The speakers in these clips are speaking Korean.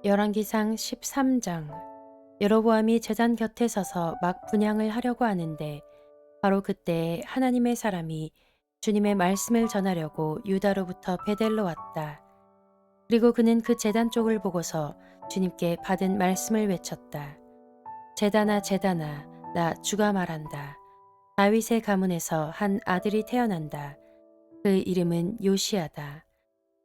열왕기상 13장. 여로보암이 제단 곁에 서서 막 분향을 하려고 하는데 바로 그때에 하나님의 사람이 주님의 말씀을 전하려고 유다로부터 베델로 왔다. 그리고 그는 그 제단 쪽을 보고서 주님께 받은 말씀을 외쳤다. 제단아 제단아 나 주가 말한다. 다윗의 가문에서 한 아들이 태어난다. 그 이름은 요시야다.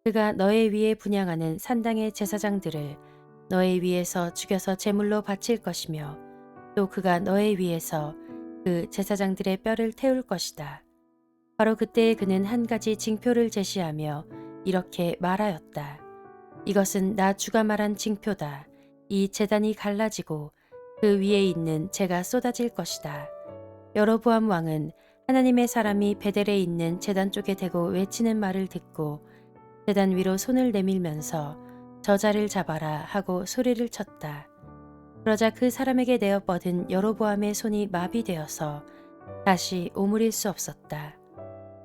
그가 너의 위에 분향하는 산당의 제사장들을 너의 위에서 죽여서 제물로 바칠 것이며 또 그가 너의 위에서 그 제사장들의 뼈를 태울 것이다. 바로 그때에 그는 한 가지 징표를 제시하며 이렇게 말하였다. 이것은 나 주가 말한 징표다. 이 제단이 갈라지고 그 위에 있는 재가 쏟아질 것이다. 여로보암 왕은 하나님의 사람이 베델에 있는 제단 쪽에 대고 외치는 말을 듣고 제단 위로 손을 내밀면서 저자를 잡아라 하고 소리를 쳤다. 그러자 그 사람에게 내어 뻗은 여로보암의 손이 마비되어서 다시 오므릴 수 없었다.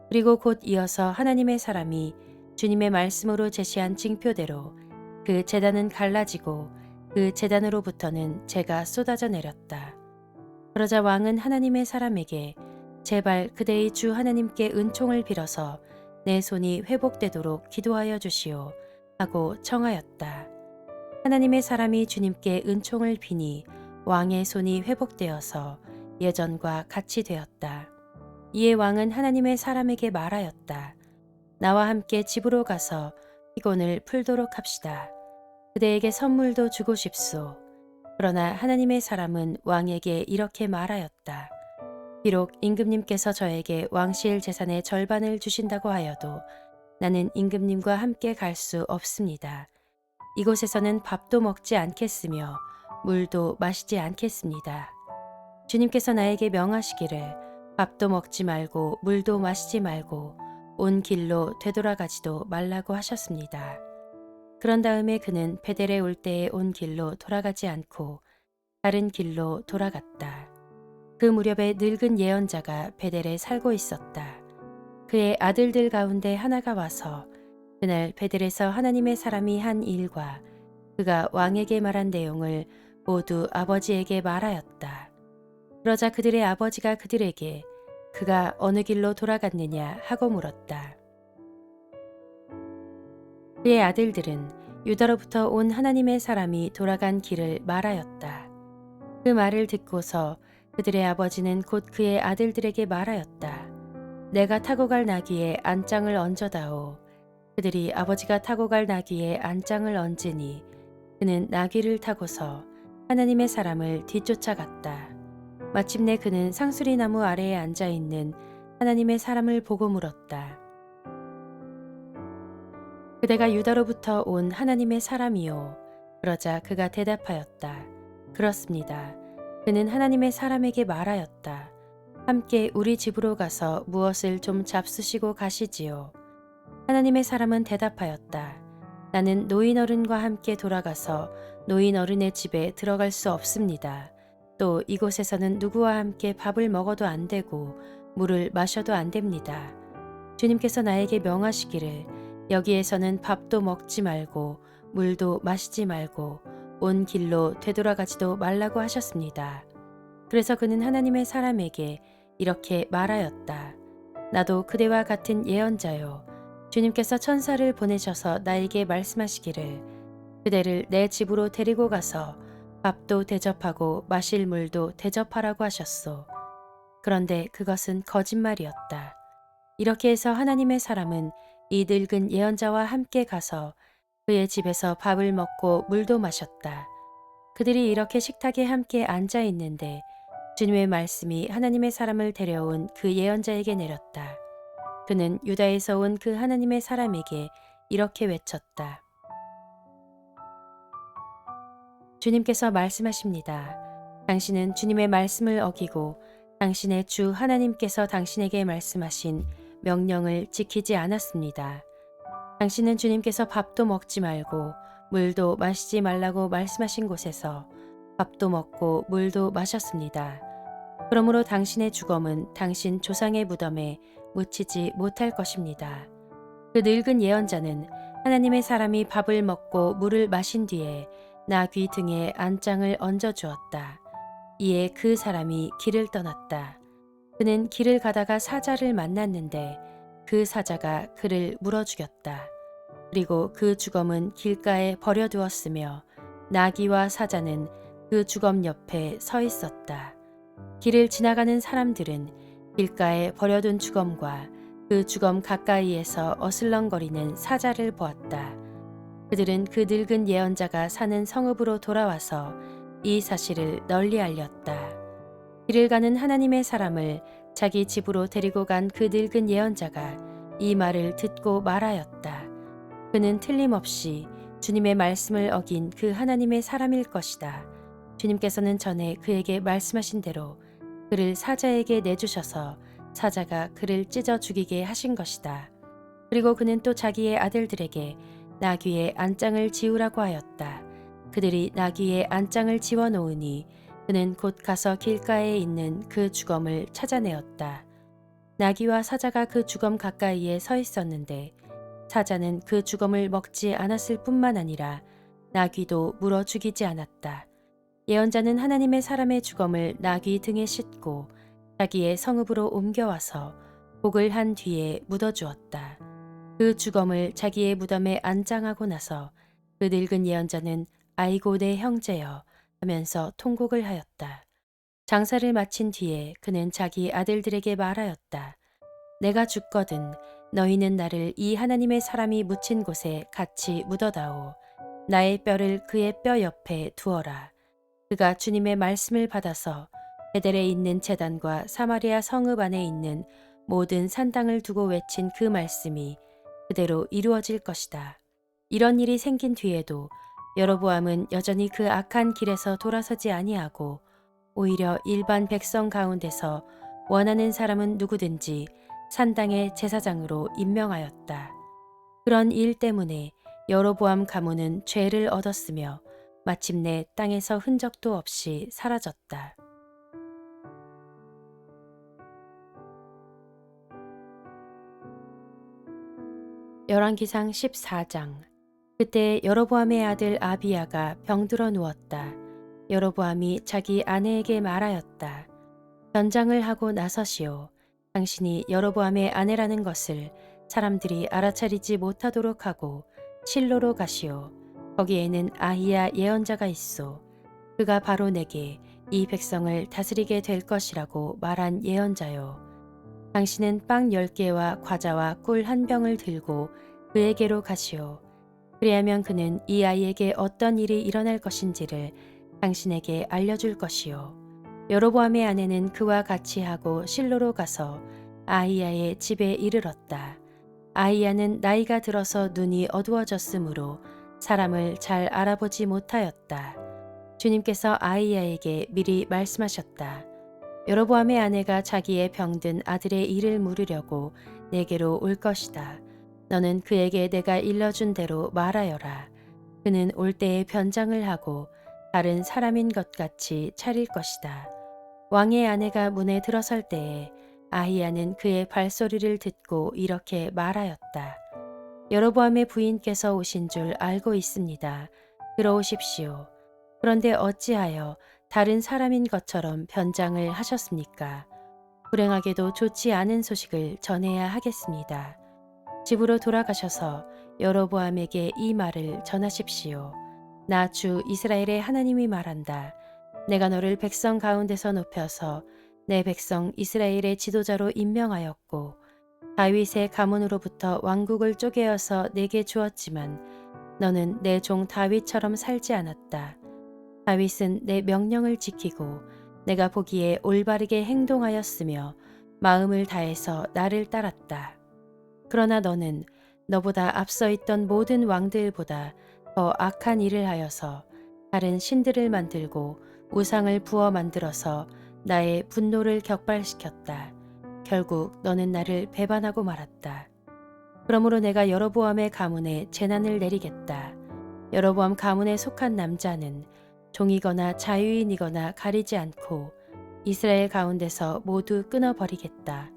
그리고 곧 이어서 하나님의 사람이 주님의 말씀으로 제시한 징표대로 그 제단은 갈라지고 그 제단으로부터는 재가 쏟아져 내렸다. 그러자 왕은 하나님의 사람에게 제발 그대의 주 하나님께 은총을 빌어서 내 손이 회복되도록 기도하여 주시오 하고 청하였다. 하나님의 사람이 주님께 은총을 비니 왕의 손이 회복되어서 예전과 같이 되었다. 이에 왕은 하나님의 사람에게 말하였다. 나와 함께 집으로 가서 피곤을 풀도록 합시다. 그대에게 선물도 주고 싶소. 그러나 하나님의 사람은 왕에게 이렇게 말하였다. 비록 임금님께서 저에게 왕실 재산의 절반을 주신다고 하여도 나는 임금님과 함께 갈 수 없습니다. 이곳에서는 밥도 먹지 않겠으며 물도 마시지 않겠습니다. 주님께서 나에게 명하시기를 밥도 먹지 말고 물도 마시지 말고 온 길로 되돌아가지도 말라고 하셨습니다. 그런 다음에 그는 베델에 올 때에 온 길로 돌아가지 않고 다른 길로 돌아갔다. 그 무렵에 늙은 예언자가 베델에 살고 있었다. 그의 아들들 가운데 하나가 와서 그날 베델에서 하나님의 사람이 한 일과 그가 왕에게 말한 내용을 모두 아버지에게 말하였다. 그러자 그들의 아버지가 그들에게 그가 어느 길로 돌아갔느냐 하고 물었다. 그의 아들들은 유다로부터 온 하나님의 사람이 돌아간 길을 말하였다. 그 말을 듣고서 그들의 아버지는 곧 그의 아들들에게 말하였다. 내가 타고 갈 나귀에 안장을 얹어다오. 그들이 아버지가 타고 갈 나귀에 안장을 얹으니 그는 나귀를 타고서 하나님의 사람을 뒤쫓아갔다. 마침내 그는 상수리 나무 아래에 앉아 있는 하나님의 사람을 보고 물었다. 그대가 유다로부터 온 하나님의 사람이요. 그러자 그가 대답하였다. 그렇습니다. 그는 하나님의 사람에게 말하였다. 함께 우리 집으로 가서 무엇을 좀 잡수시고 가시지요. 하나님의 사람은 대답하였다. 나는 노인 어른과 함께 돌아가서 노인 어른의 집에 들어갈 수 없습니다. 또 이곳에서는 누구와 함께 밥을 먹어도 안 되고 물을 마셔도 안 됩니다. 주님께서 나에게 명하시기를 여기에서는 밥도 먹지 말고 물도 마시지 말고 온 길로 되돌아가지도 말라고 하셨습니다. 그래서 그는 하나님의 사람에게 이렇게 말하였다. 나도 그대와 같은 예언자요. 주님께서 천사를 보내셔서 나에게 말씀하시기를 그대를 내 집으로 데리고 가서 밥도 대접하고 마실 물도 대접하라고 하셨소. 그런데 그것은 거짓말이었다. 이렇게 해서 하나님의 사람은 이 늙은 예언자와 함께 가서 그의 집에서 밥을 먹고 물도 마셨다. 그들이 이렇게 식탁에 함께 앉아 있는데 주님의 말씀이 하나님의 사람을 데려온 그 예언자에게 내렸다. 그는 유다에서 온 그 하나님의 사람에게 이렇게 외쳤다. 주님께서 말씀하십니다. 당신은 주님의 말씀을 어기고 당신의 주 하나님께서 당신에게 말씀하신 명령을 지키지 않았습니다. 당신은 주님께서 밥도 먹지 말고 물도 마시지 말라고 말씀하신 곳에서 밥도 먹고 물도 마셨습니다. 그러므로 당신의 죽음은 당신 조상의 무덤에 묻히지 못할 것입니다. 그 늙은 예언자는 하나님의 사람이 밥을 먹고 물을 마신 뒤에 나귀 등에 안장을 얹어 주었다. 이에 그 사람이 길을 떠났다. 그는 길을 가다가 사자를 만났는데 그 사자가 그를 물어 죽였다. 그리고 그 주검은 길가에 버려두었으며 나귀와 사자는 그 주검 옆에 서 있었다. 길을 지나가는 사람들은 길가에 버려둔 주검과 그 주검 가까이에서 어슬렁거리는 사자를 보았다. 그들은 그 늙은 예언자가 사는 성읍으로 돌아와서 이 사실을 널리 알렸다. 길을 가는 하나님의 사람을 자기 집으로 데리고 간 그 늙은 예언자가 이 말을 듣고 말하였다. 그는 틀림없이 주님의 말씀을 어긴 그 하나님의 사람일 것이다. 주님께서는 전에 그에게 말씀하신 대로 그를 사자에게 내주셔서 사자가 그를 찢어 죽이게 하신 것이다. 그리고 그는 또 자기의 아들들에게 나귀의 안장을 지우라고 하였다. 그들이 나귀의 안장을 지워 놓으니 그는 곧 가서 길가에 있는 그 주검을 찾아내었다. 나귀와 사자가 그 주검 가까이에 서 있었는데 사자는 그 주검을 먹지 않았을 뿐만 아니라 나귀도 물어 죽이지 않았다. 예언자는 하나님의 사람의 주검을 나귀 등에 싣고 자기의 성읍으로 옮겨와서 복을 한 뒤에 묻어주었다. 그 주검을 자기의 무덤에 안장하고 나서 그 늙은 예언자는 아이고 내 형제여 하면서 통곡을 하였다. 장사를 마친 뒤에 그는 자기 아들들에게 말하였다. 내가 죽거든 너희는 나를 이 하나님의 사람이 묻힌 곳에 같이 묻어다오. 나의 뼈를 그의 뼈 옆에 두어라. 그가 주님의 말씀을 받아서 베델에 있는 제단과 사마리아 성읍 안에 있는 모든 산당을 두고 외친 그 말씀이 그대로 이루어질 것이다. 이런 일이 생긴 뒤에도 여로보암은 여전히 그 악한 길에서 돌아서지 아니하고 오히려 일반 백성 가운데서 원하는 사람은 누구든지 산당의 제사장으로 임명하였다. 그런 일 때문에 여로보암 가문은 죄를 얻었으며 마침내 땅에서 흔적도 없이 사라졌다. 열왕기상 14장. 그때 여로보암의 아들 아비야가 병들어 누웠다. 여로보암이 자기 아내에게 말하였다. 변장을 하고 나서시오. 당신이 여로보암의 아내라는 것을 사람들이 알아차리지 못하도록 하고 실로로 가시오. 거기에는 아히야 예언자가 있소. 그가 바로 내게 이 백성을 다스리게 될 것이라고 말한 예언자요. 당신은 빵 10개와 과자와 꿀 한 병을 들고 그에게로 가시오. 그리하면 그는 이 아이에게 어떤 일이 일어날 것인지를 당신에게 알려줄 것이요. 여로보암의 아내는 그와 같이 하고 실로로 가서 아히야의 집에 이르렀다. 아히야는 나이가 들어서 눈이 어두워졌으므로 사람을 잘 알아보지 못하였다. 주님께서 아히야에게 미리 말씀하셨다. 여로보암의 아내가 자기의 병든 아들의 일을 물으려고 내게로 올 것이다. 너는 그에게 내가 일러준 대로 말하여라. 그는 올 때에 변장을 하고 다른 사람인 것 같이 차릴 것이다. 왕의 아내가 문에 들어설 때에 아히야는 그의 발소리를 듣고 이렇게 말하였다. 여로보암의 부인께서 오신 줄 알고 있습니다. 들어오십시오. 그런데 어찌하여 다른 사람인 것처럼 변장을 하셨습니까? 불행하게도 좋지 않은 소식을 전해야 하겠습니다. 집으로 돌아가셔서 여로보암에게 이 말을 전하십시오. 나 주 이스라엘의 하나님이 말한다. 내가 너를 백성 가운데서 높여서 내 백성 이스라엘의 지도자로 임명하였고 다윗의 가문으로부터 왕국을 쪼개어서 내게 주었지만 너는 내 종 다윗처럼 살지 않았다. 다윗은 내 명령을 지키고 내가 보기에 올바르게 행동하였으며 마음을 다해서 나를 따랐다. 그러나 너는 너보다 앞서 있던 모든 왕들보다 더 악한 일을 하여서 다른 신들을 만들고 우상을 부어 만들어서 나의 분노를 격발시켰다. 결국 너는 나를 배반하고 말았다. 그러므로 내가 여로보암의 가문에 재난을 내리겠다. 여로보암 가문에 속한 남자는 종이거나 자유인이거나 가리지 않고 이스라엘 가운데서 모두 끊어버리겠다.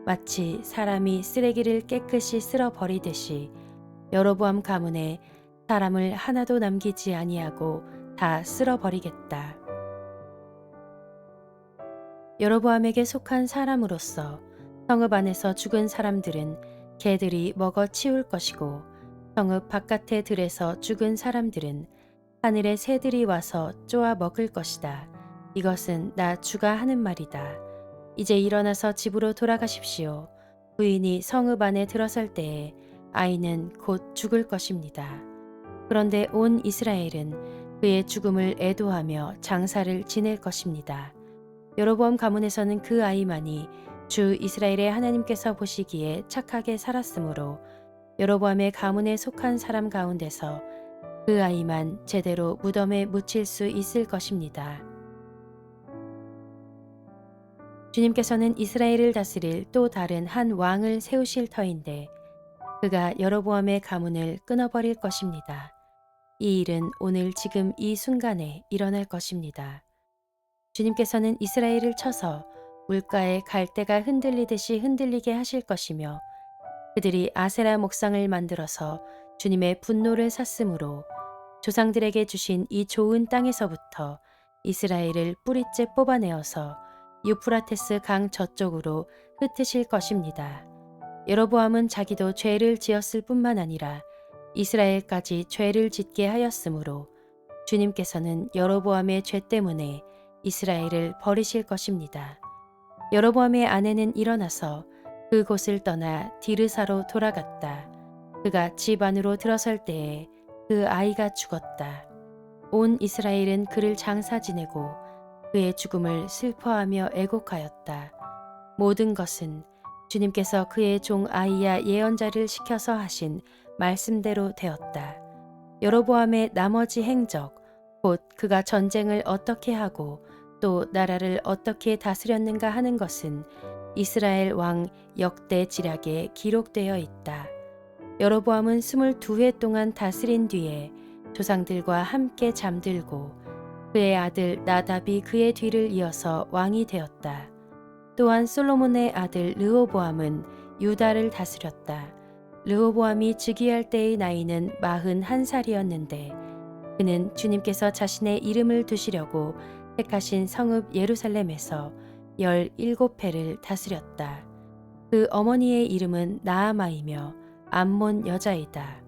마치 사람이 쓰레기를 깨끗이 쓸어버리듯이 여로보암 가문에 사람을 하나도 남기지 아니하고 다 쓸어버리겠다. 여로보암에게 속한 사람으로서 성읍 안에서 죽은 사람들은 개들이 먹어 치울 것이고 성읍 바깥의 들에서 죽은 사람들은 하늘의 새들이 와서 쪼아 먹을 것이다. 이것은 나 주가 하는 말이다. 이제 일어나서 집으로 돌아가십시오. 부인이 성읍 안에 들어설 때에 아이는 곧 죽을 것입니다. 그런데 온 이스라엘은 그의 죽음을 애도하며 장사를 지낼 것입니다. 여로보암 가문에서는 그 아이만이 주 이스라엘의 하나님께서 보시기에 착하게 살았으므로 여로보암의 가문에 속한 사람 가운데서 그 아이만 제대로 무덤에 묻힐 수 있을 것입니다. 주님께서는 이스라엘을 다스릴 또 다른 한 왕을 세우실 터인데 그가 여로보암의 가문을 끊어버릴 것입니다. 이 일은 오늘 지금 이 순간에 일어날 것입니다. 주님께서는 이스라엘을 쳐서 물가에 갈대가 흔들리듯이 흔들리게 하실 것이며 그들이 아세라 목상을 만들어서 주님의 분노를 샀으므로 조상들에게 주신 이 좋은 땅에서부터 이스라엘을 뿌리째 뽑아내어서 유프라테스 강 저쪽으로 흩으실 것입니다. 여로보암은 자기도 죄를 지었을 뿐만 아니라 이스라엘까지 죄를 짓게 하였으므로 주님께서는 여로보암의 죄 때문에 이스라엘을 버리실 것입니다. 여로보암의 아내는 일어나서 그곳을 떠나 디르사로 돌아갔다. 그가 집 안으로 들어설 때에 그 아이가 죽었다. 온 이스라엘은 그를 장사 지내고 그의 죽음을 슬퍼하며 애곡하였다. 모든 것은 주님께서 그의 종 아이야 예언자를 시켜서 하신 말씀대로 되었다. 여로보암의 나머지 행적, 곧 그가 전쟁을 어떻게 하고 또 나라를 어떻게 다스렸는가 하는 것은 이스라엘 왕 역대 지략에 기록되어 있다. 여로보암은 22해 동안 다스린 뒤에 조상들과 함께 잠들고 그의 아들 나답이 그의 뒤를 이어서 왕이 되었다. 또한 솔로몬의 아들 르호보암은 유다를 다스렸다. 르호보암이 즉위할 때의 나이는 41살이었는데 그는 주님께서 자신의 이름을 두시려고 택하신 성읍 예루살렘에서 17해를 다스렸다. 그 어머니의 이름은 나아마이며 암몬 여자이다.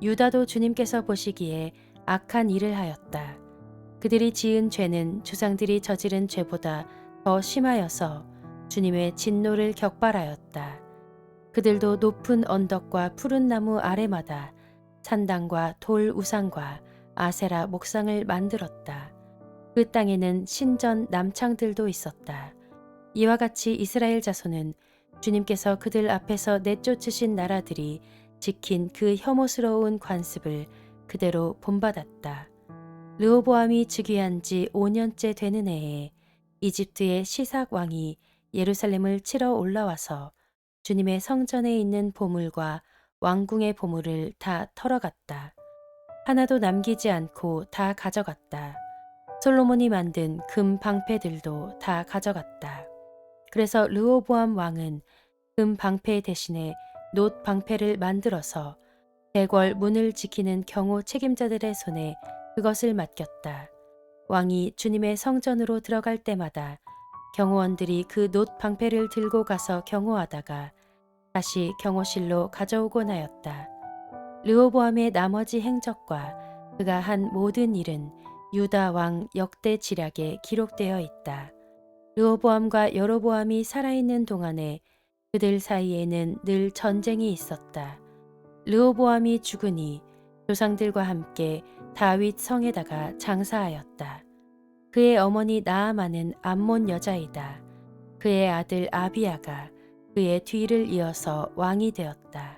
유다도 주님께서 보시기에 악한 일을 하였다. 그들이 지은 죄는 조상들이 저지른 죄보다 더 심하여서 주님의 진노를 격발하였다. 그들도 높은 언덕과 푸른 나무 아래마다 산당과 돌 우상과 아세라 목상을 만들었다. 그 땅에는 신전 남창들도 있었다. 이와 같이 이스라엘 자손은 주님께서 그들 앞에서 내쫓으신 나라들이 지킨 그 혐오스러운 관습을 그대로 본받았다. 르호보암이 즉위한 지 5년째 되는 해에 이집트의 시삭 왕이 예루살렘을 치러 올라와서 주님의 성전에 있는 보물과 왕궁의 보물을 다 털어갔다. 하나도 남기지 않고 다 가져갔다. 솔로몬이 만든 금 방패들도 다 가져갔다. 그래서 르호보암 왕은 금 방패 대신에 놋 방패를 만들어서 대궐 문을 지키는 경호 책임자들의 손에 그것을 맡겼다. 왕이 주님의 성전으로 들어갈 때마다 경호원들이 그 놋 방패를 들고 가서 경호하다가 다시 경호실로 가져오곤 하였다. 르호보암의 나머지 행적과 그가 한 모든 일은 유다 왕 역대 지략에 기록되어 있다. 르호보암과 여로보암이 살아있는 동안에 그들 사이에는 늘 전쟁이 있었다. 르호보암이 죽으니 조상들과 함께 다윗 성에다가 장사하였다. 그의 어머니 나아마는 암몬 여자이다. 그의 아들 아비야가 그의 뒤를 이어서 왕이 되었다.